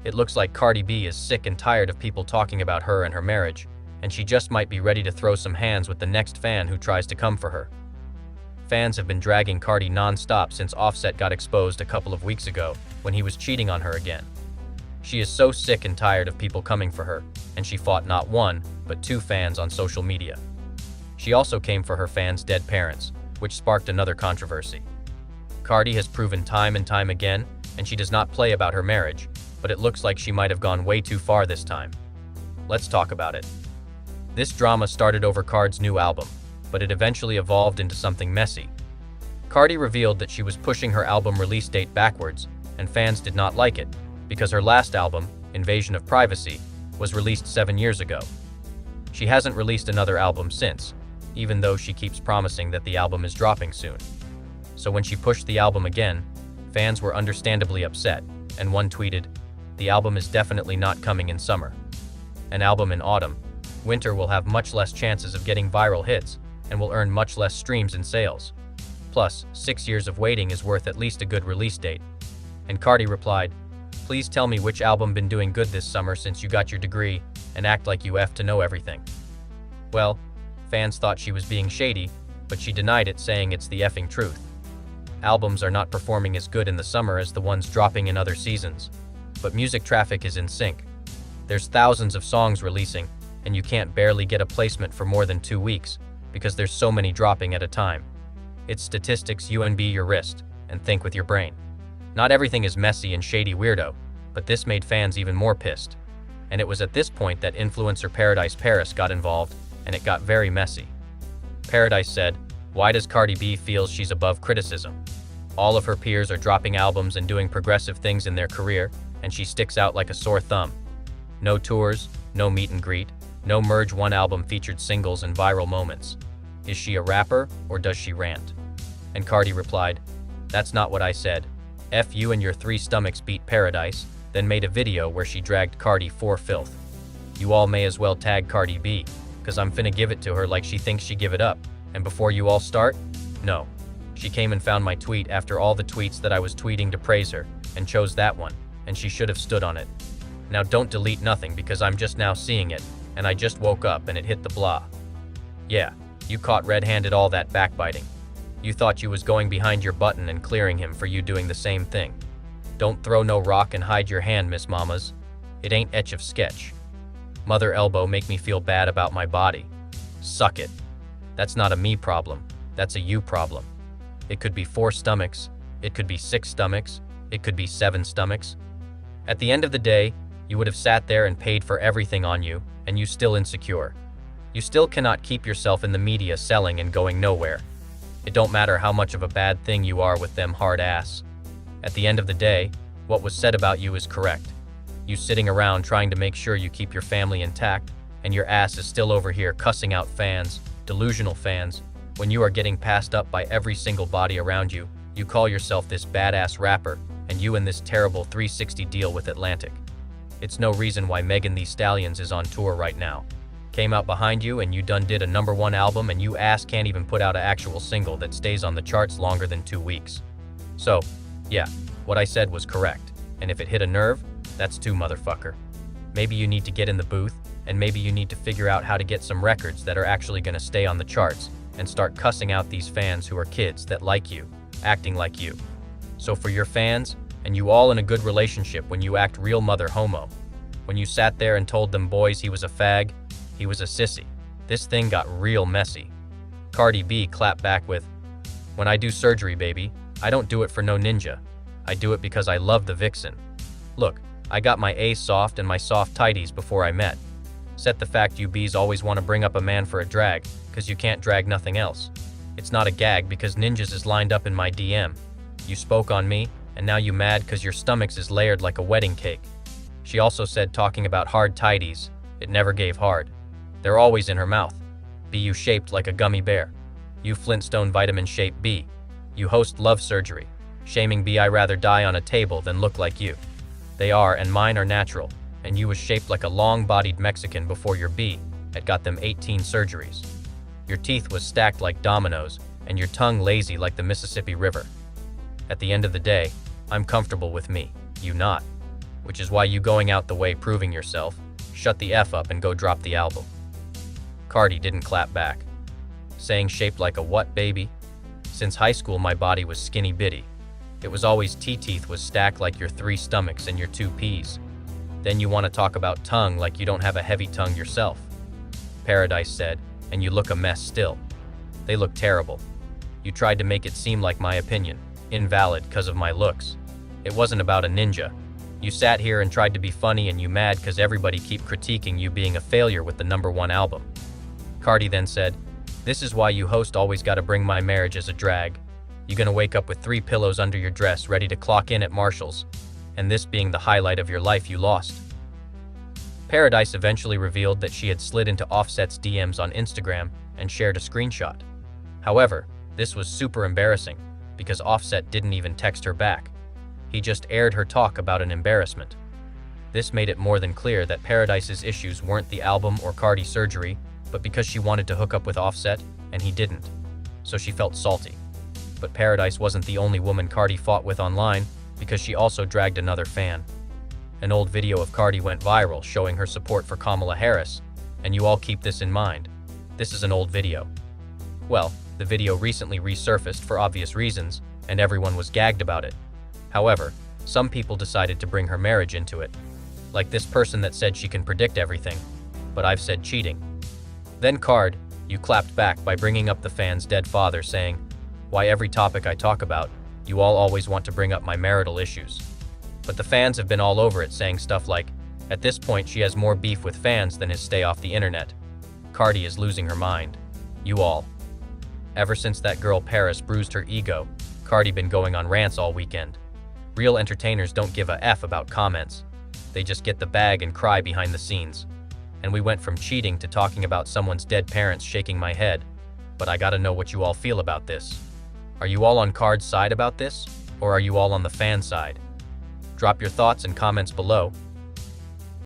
It looks like Cardi B is sick and tired of people talking about her and her marriage, and she just might be ready to throw some hands with the next fan who tries to come for her. Fans have been dragging Cardi non-stop since Offset got exposed a couple of weeks ago when he was cheating on her again. She is so sick and tired of people coming for her, and she fought not one, but two fans on social media. She also came for her fans' dead parents, which sparked another controversy. Cardi has proven time and time again, and she does not play about her marriage, but it looks like she might have gone way too far this time. Let's talk about it. This drama started over Cardi's new album, but it eventually evolved into something messy. Cardi revealed that she was pushing her album release date backwards, and fans did not like it, because her last album, Invasion of Privacy, was released 7 years ago. She hasn't released another album since, even though she keeps promising that the album is dropping soon. So when she pushed the album again, fans were understandably upset, and one tweeted, "The album is definitely not coming in summer. An album in autumn, winter will have much less chances of getting viral hits and will earn much less streams and sales. Plus, 6 years of waiting is worth at least a good release date." And Cardi replied, "Please tell me which album been doing good this summer since you got your degree and act like you F to know everything." Well, fans thought she was being shady, but she denied it, saying it's the effing truth. Albums are not performing as good in the summer as the ones dropping in other seasons, but music traffic is in sync. There's thousands of songs releasing, and you can't barely get a placement for more than 2 weeks, because there's so many dropping at a time. It's statistics. You unbe your wrist, and think with your brain. Not everything is messy and shady weirdo, but this made fans even more pissed. And it was at this point that influencer Paradise Paris got involved, and it got very messy. Paradise said, "Why does Cardi B feel she's above criticism? All of her peers are dropping albums and doing progressive things in their career, and she sticks out like a sore thumb. No tours, no meet and greet, no merge one album featured singles and viral moments. Is she a rapper, or does she rant?" And Cardi replied, "That's not what I said. F you and your 3 stomachs," beat Paradise, then made a video where she dragged Cardi for filth. "You all may as well tag Cardi B, cause I'm finna give it to her like she thinks she give it up, and before you all start, no. She came and found my tweet after all the tweets that I was tweeting to praise her, and chose that one, and she should have stood on it. Now don't delete nothing because I'm just now seeing it, and I just woke up and it hit the blah. Yeah, you caught red-handed all that backbiting. You thought you was going behind your button and clearing him for you doing the same thing. Don't throw no rock and hide your hand, Miss Mamas. It ain't etch of sketch. Mother elbow make me feel bad about my body. Suck it. That's not a me problem, that's a you problem. It could be 4 stomachs, it could be 6 stomachs, it could be 7 stomachs. At the end of the day, you would have sat there and paid for everything on you, and you still insecure. You still cannot keep yourself in the media selling and going nowhere. It don't matter how much of a bad thing you are with them hard ass. At the end of the day, what was said about you is correct. You sitting around trying to make sure you keep your family intact, and your ass is still over here cussing out fans, delusional fans, when you are getting passed up by every single body around you. You call yourself this badass rapper, and you in this terrible 360 deal with Atlantic. It's no reason why Megan Thee Stallions is on tour right now. Came out behind you and you done did a #1 album, and you ass can't even put out an actual single that stays on the charts longer than 2 weeks. So, yeah, what I said was correct, and if it hit a nerve, that's too motherfucker. Maybe you need to get in the booth, and maybe you need to figure out how to get some records that are actually gonna stay on the charts, and start cussing out these fans who are kids that like you, acting like you. So for your fans, and you all in a good relationship when you act real mother homo. When you sat there and told them boys he was a fag, he was a sissy. This thing got real messy. Cardi B clapped back with, "When I do surgery, baby, I don't do it for no ninja. I do it because I love the vixen. Look, I got my A soft and my soft tighties before I met. Set the fact you bees always want to bring up a man for a drag, cause you can't drag nothing else. It's not a gag because ninjas is lined up in my DM. You spoke on me, and now you mad cause your stomachs is layered like a wedding cake." She also said, talking about hard tighties, it never gave hard. They're always in her mouth. Be you shaped like a gummy bear. You Flintstone vitamin shaped B. You host love surgery. Shaming B, I rather die on a table than look like you. They are, and mine are natural, and you was shaped like a long-bodied Mexican before your B had got them 18 surgeries. Your teeth was stacked like dominoes, and your tongue lazy like the Mississippi River. At the end of the day, I'm comfortable with me, you not. which is why you going out the way proving yourself. Shut the F up and go drop the album. Cardi didn't clap back, saying shaped like a what, baby? Since high school my body was skinny bitty. It was always teeth was stacked like your 3 stomachs and your 2 peas. Then you want to talk about tongue like you don't have a heavy tongue yourself. Paradise said, and you look a mess still. They look terrible. You tried to make it seem like my opinion, invalid cause of my looks. It wasn't about a ninja. You sat here and tried to be funny and you mad cause everybody keep critiquing you being a failure with the #1 album. Cardi then said, this is why you host always gotta bring my marriage as a drag. You gonna wake up with 3 pillows under your dress ready to clock in at Marshall's, and this being the highlight of your life you lost. Paradise eventually revealed that she had slid into Offset's DMs on Instagram and shared a screenshot. However, this was super embarrassing because Offset didn't even text her back. He just aired her talk about an embarrassment. This made it more than clear that Paradise's issues weren't the album or Cardi surgery, but because she wanted to hook up with Offset and he didn't. So she felt salty. But Paradise wasn't the only woman Cardi fought with online because she also dragged another fan. An old video of Cardi went viral showing her support for Kamala Harris, and you all keep this in mind. This is an old video. Well, the video recently resurfaced for obvious reasons, and everyone was gagged about it. However, some people decided to bring her marriage into it. Like this person that said she can predict everything, but I've said cheating. Then Card, you clapped back by bringing up the fan's dead father saying, why every topic I talk about, you all always want to bring up my marital issues. But the fans have been all over it saying stuff like, at this point she has more beef with fans than his stay off the internet. Cardi is losing her mind. You all. Ever since that girl Paris bruised her ego, Cardi been going on rants all weekend. Real entertainers don't give a F about comments. They just get the bag and cry behind the scenes. And we went from cheating to talking about someone's dead parents shaking my head. But I gotta know what you all feel about this. Are you all on Card's side about this? Or are you all on the fan side? Drop your thoughts and comments below.